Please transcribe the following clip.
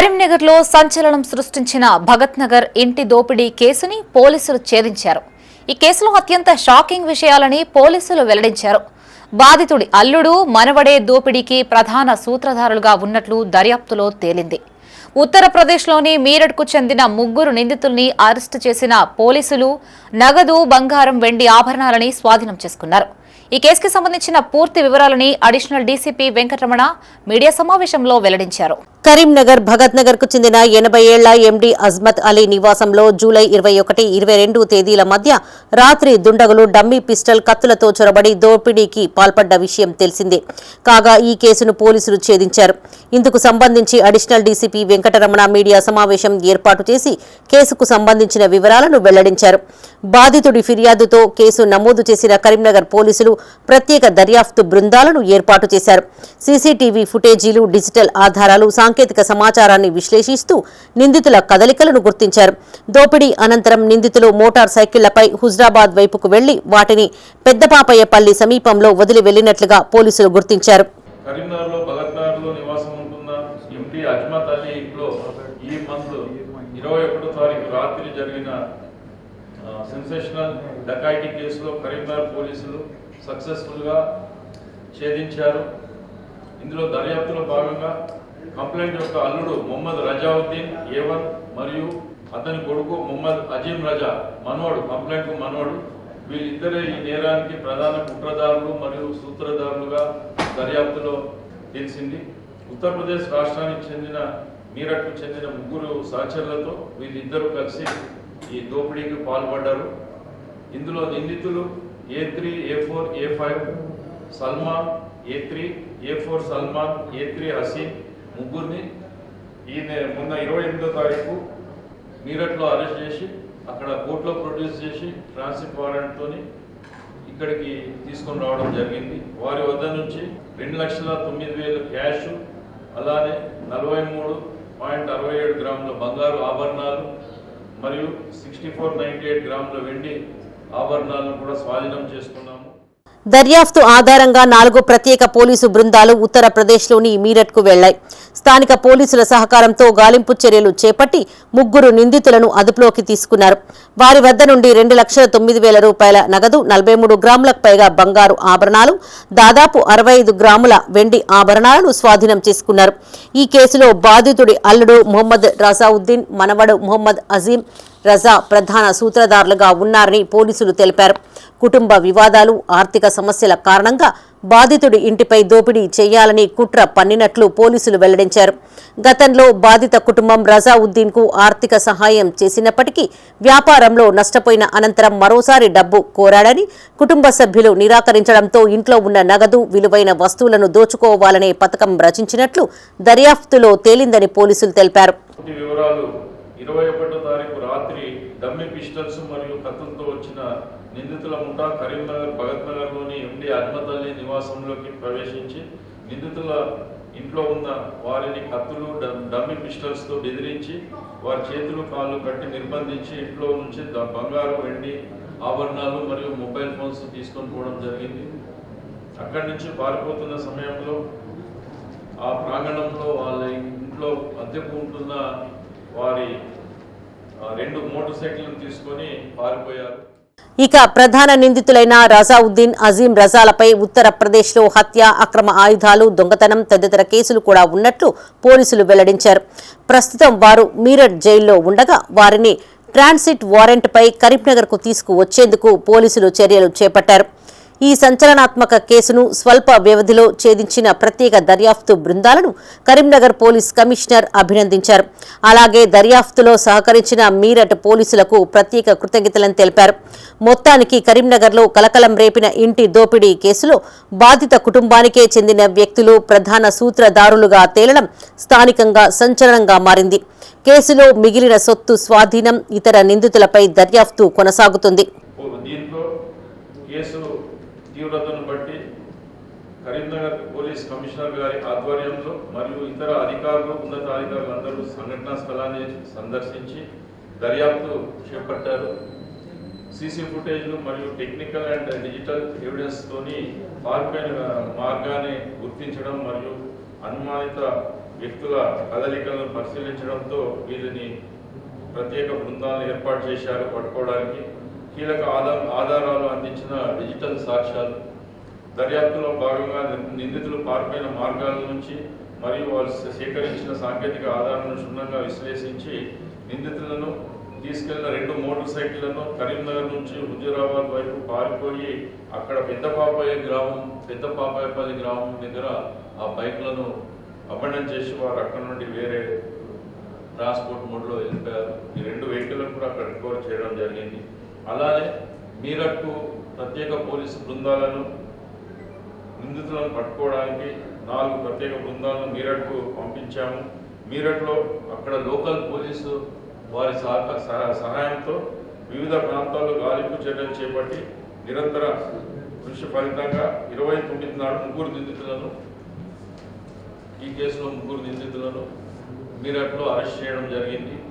కరీంనగర్లో సంచలనం సృష్టించిన భగత్ నగర్ ఇంటి దోపిడీ కేసుని పోలీసులు ఛేదించారు. ఈ కేసులో అత్యంత షాకింగ్ విషయాలని పోలీసులు వెల్లడించారు. బాధితుడి అల్లుడు మనవడే దోపిడీకి ప్రధాన సూత్రధారులుగా ఉన్నట్లు దర్యాప్తులో తేలింది. ఉత్తరప్రదేశ్లోని మీరట్కు చెందిన 3 నిందితుల్ని అరెస్టు చేసిన పోలీసులు నగదు, బంగారం, వెండి ఆభరణాలని స్వాధీనం చేసుకున్నారు. ఈ కేసుకి సంబంధించిన పూర్తి వివరాలని అడిషనల్ డీసీపీ వెంకటరమణ మీడియా సమావేశంలో వెల్లడించారు. కరీంనగర్ భగత్ నగర్ కు చెందిన 80 ఏళ్ల ఎండీ అజ్మత్ అలీ నివాసంలో జూలై 21, 22 తేదీల మధ్య రాత్రి దుండగులు డమ్మీ పిస్టల్, కత్తులతో చొరబడి దోపిడీకి పాల్పడ్డ విషయం తెలిసిందే. కాగా ఈ కేసును పోలీసులు ఛేదించారు. ఇందుకు సంబంధించి అడిషనల్ డీసీపీ వెంకటరమణ మీడియా సమావేశం ఏర్పాటు చేసి కేసుకు సంబంధించిన వివరాలను వెల్లడించారు. బాధితుడి ఫిర్యాదుతో కేసు నమోదు చేసిన కరీంనగర్ పోలీసులు ప్రత్యేక దర్యాప్తు బృందాలను ఏర్పాటు చేశారు. సీసీటీవీ ఫుటేజీలు, డిజిటల్ ఆధారాలు, సాంకేతిక సమాచారాన్ని విశ్లేషిస్తూ నిందితుల కదలికలను గుర్తించారు. దోపిడీ అనంతరం నిందితులు మోటార్ సైకిళ్లపై హుజరాబాద్ వైపుకు వెళ్లి వాటిని పెద్దపాపయ్యపల్లి సమీపంలో వదిలి వెళ్లినట్లుగా పోలీసులు గుర్తించారు. కరీంనగర్లో భగత్ నగర్లో నివాసం ఉంటున్న ఎంపీ అజ్మత్ అలీ ఇంట్లో ఈ మంత్ 21వ తారీఖు రాత్రి జరిగిన సెన్సేషనల్ డకాయిటీ కేసులో కరీంనగర్ పోలీసులు సక్సెస్ఫుల్ గా ఛేదించారు. ఇందులో దర్యాప్తులో భాగంగా కంప్లైంట్ యొక్క అల్లుడు మొహమ్మద్ రజావుద్దీన్ A1 మరియు అతని కొడుకు మొహమ్మద్ అజీం రజా మనవడు, కంప్లైంట్ మనవడు, వీళ్ళిద్దరే ఈ నేరానికి ప్రధాన కుట్రదారులు మరియు సూత్రధారులుగా దర్యాప్తులో తెలిసింది. ఉత్తరప్రదేశ్ రాష్ట్రానికి చెందిన మీరట్కు చెందిన 3 సహచరులతో వీళ్ళిద్దరూ కలిసి ఈ దోపిడీకి పాల్పడ్డారు. ఇందులో నిందితులు A3, A4, A5 Salman, A3, A4 Salman, A3 Haseen ముగ్గురిని మొన్న 28వ తారీఖు మీరట్లో అరెస్ట్ చేసి అక్కడ కోర్టులో ప్రొడ్యూస్ చేసి ట్రాన్సిట్ వారెంట్తో ఇక్కడికి తీసుకొని రావడం జరిగింది. వారి వద్ద నుంచి 2,09,000 క్యాష్, అలానే 43.67 గ్రాముల బంగారు ఆభరణాలు మరియు 64.98 గ్రాముల వెండి ఆభరణాలను కూడా స్వాధీనం చేసుకున్నాము. దర్యాప్తు ఆధారంగా 4 ప్రత్యేక పోలీసు బృందాలు ఉత్తరప్రదేశ్లోని మీరట్కు వెళ్లాయి. స్థానిక పోలీసుల సహకారంతో గాలింపు చర్యలు చేపట్టి 3 నిందితులను అదుపులోకి తీసుకున్నారు. వారి వద్ద నుండి 2,09,000 రూపాయల నగదు, 43 గ్రాములకు పైగా బంగారు ఆభరణాలు, దాదాపు 65 గ్రాముల వెండి ఆభరణాలను స్వాధీనం చేసుకున్నారు. ఈ కేసులో బాధితుడి అల్లుడు మొహమ్మద్ రజావుద్దీన్, మనవడు మొహమ్మద్ అజీం రజా ప్రధాన సూత్రధారులుగా ఉన్నారని పోలీసులు తెలిపారు. కుటుంబ వివాదాలు, ఆర్థిక సమస్యల కారణంగా బాధితుడి ఇంటిపై దోపిడీ చేయాలని కుట్ర పన్నినట్లు పోలీసులు వెల్లడించారు. గతంలో బాధిత కుటుంబం రజావుద్దీన్ కు ఆర్థిక సహాయం చేసినప్పటికీ వ్యాపారంలో నష్టపోయిన అనంతరం మరోసారి డబ్బు కోరాడని, కుటుంబ సభ్యులు నిరాకరించడంతో ఇంట్లో ఉన్న నగదు, విలువైన వస్తువులను దోచుకోవాలనే పథకం రచించినట్లు దర్యాప్తులో తేలిందని పోలీసులు తెలిపారు. 21వ తారీఖు రాత్రి డమ్మీ పిస్టల్స్ మరియు కత్తులతో వచ్చిన నిందితుల ముఠా కరీంనగర్ భగత్ నగర్లోని ఎండీ అజ్మత్ అలీ నివాసంలోకి ప్రవేశించి నిందితుల ఇంట్లో ఉన్న వారిని కత్తులు, డమ్మీ పిస్టల్స్తో బెదిరించి వారి చేతులు, కాళ్ళు కట్టి నిర్బంధించి ఇంట్లో నుంచి బంగారు, వెండి ఆభరణాలు మరియు మొబైల్ ఫోన్స్ తీసుకొని పోవడం జరిగింది. అక్కడి నుంచి పారిపోతున్న సమయంలో ఆ ప్రాంగణంలో వాళ్ళ ఇంట్లో అద్దెకు ఉంటున్న వారి 2 మోటార్ సైకిళ్లను తీసుకొని పారిపోయారు. ఇక ప్రధాన నిందితులైన రజావుద్దీన్, అజీం రజాలపై ఉత్తరప్రదేశ్లో హత్య, అక్రమ ఆయుధాలు, దొంగతనం తదితర కేసులు కూడా ఉన్నట్లు పోలీసులు వెల్లడించారు. ప్రస్తుతం వారు మీరట్ జైల్లో ఉండగా వారిని ట్రాన్సిట్ వారెంట్పై కరీంనగర్కు తీసుకువచ్చేందుకు పోలీసులు చర్యలు చేపట్టారు. ఈ సంచలనాత్మక కేసును స్వల్ప వ్యవధిలో ఛేదించిన ప్రత్యేక దర్యాప్తు బృందాలను కరీంనగర్ పోలీస్ కమిషనర్ అభినందించారు. అలాగే దర్యాప్తులో సహకరించిన మీరట్ పోలీసులకు ప్రత్యేక కృతజ్ఞతలను తెలిపారు. మొత్తానికి కరీంనగర్లో కలకలం రేపిన ఇంటి దోపిడీ కేసులో బాధిత కుటుంబానికే చెందిన వ్యక్తులు ప్రధాన సూత్రధారులుగా తేలడం స్థానికంగా సంచలనంగా మారింది. కేసులో మిగిలిన సొత్తు స్వాధీనం, ఇతర నిందితులపై దర్యాప్తు కొనసాగుతుంది. తీవ్రతను బట్టి కరీంనగర్ పోలీస్ కమిషనర్ గారి ఆధ్వర్యంలో మరియు ఇతర అధికారులు, ఉన్నతాధికారులు అందరూ సంఘటనా స్థలాన్ని సందర్శించి దర్యాప్తు చేపట్టారు. సీసీ ఫుటేజ్లు మరియు టెక్నికల్ అండ్ డిజిటల్ ఎవిడెన్స్ తోని పారిపోయిన మార్గాన్ని గుర్తించడం మరియు అనుమానిత వ్యక్తుల కదలికలను పరిశీలించడంతో వీరిని ప్రత్యేక బృందాలను ఏర్పాటు చేశారు పట్టుకోవడానికి. కీలక ఆధారాలు అందించిన డిజిటల్ సాక్ష్యాలు, దర్యాప్తులో భాగంగా నిందితులు పారిపోయిన మార్గాల నుంచి మరియు వారు సేకరించిన సాంకేతిక ఆధారాలను క్షుణ్ణంగా విశ్లేషించి నిందితులను తీసుకెళ్లిన 2 మోటార్ సైకిళ్లను కరీంనగర్ నుంచి హుజూరాబాద్ వైపు పారిపోయి అక్కడ పెద్దపాపాయపల్లి గ్రామం దగ్గర ఆ బైక్లను అబండన్ చేసి వారు అక్కడ నుండి వేరే ట్రాన్స్పోర్ట్ మోడ్లో వెళ్ళిపోయారు. ఈ 2 వెహికల్లను కూడా అక్కడ రికవర్ చేయడం జరిగింది. అలానే మీరట్కు ప్రత్యేక పోలీసు బృందాలను నిందితులను పట్టుకోవడానికి 4 ప్రత్యేక బృందాలను మీరట్కు పంపించాము. మీరట్లో అక్కడ లోకల్ పోలీసు వారి సహాయంతో వివిధ ప్రాంతాల్లో గాలింపు చర్యలు చేపట్టి నిరంతర కృషి ఫలితంగా 29 నాడు ఈ కేసులో 3 నిందితులను మీరట్లో అరెస్ట్ చేయడం జరిగింది.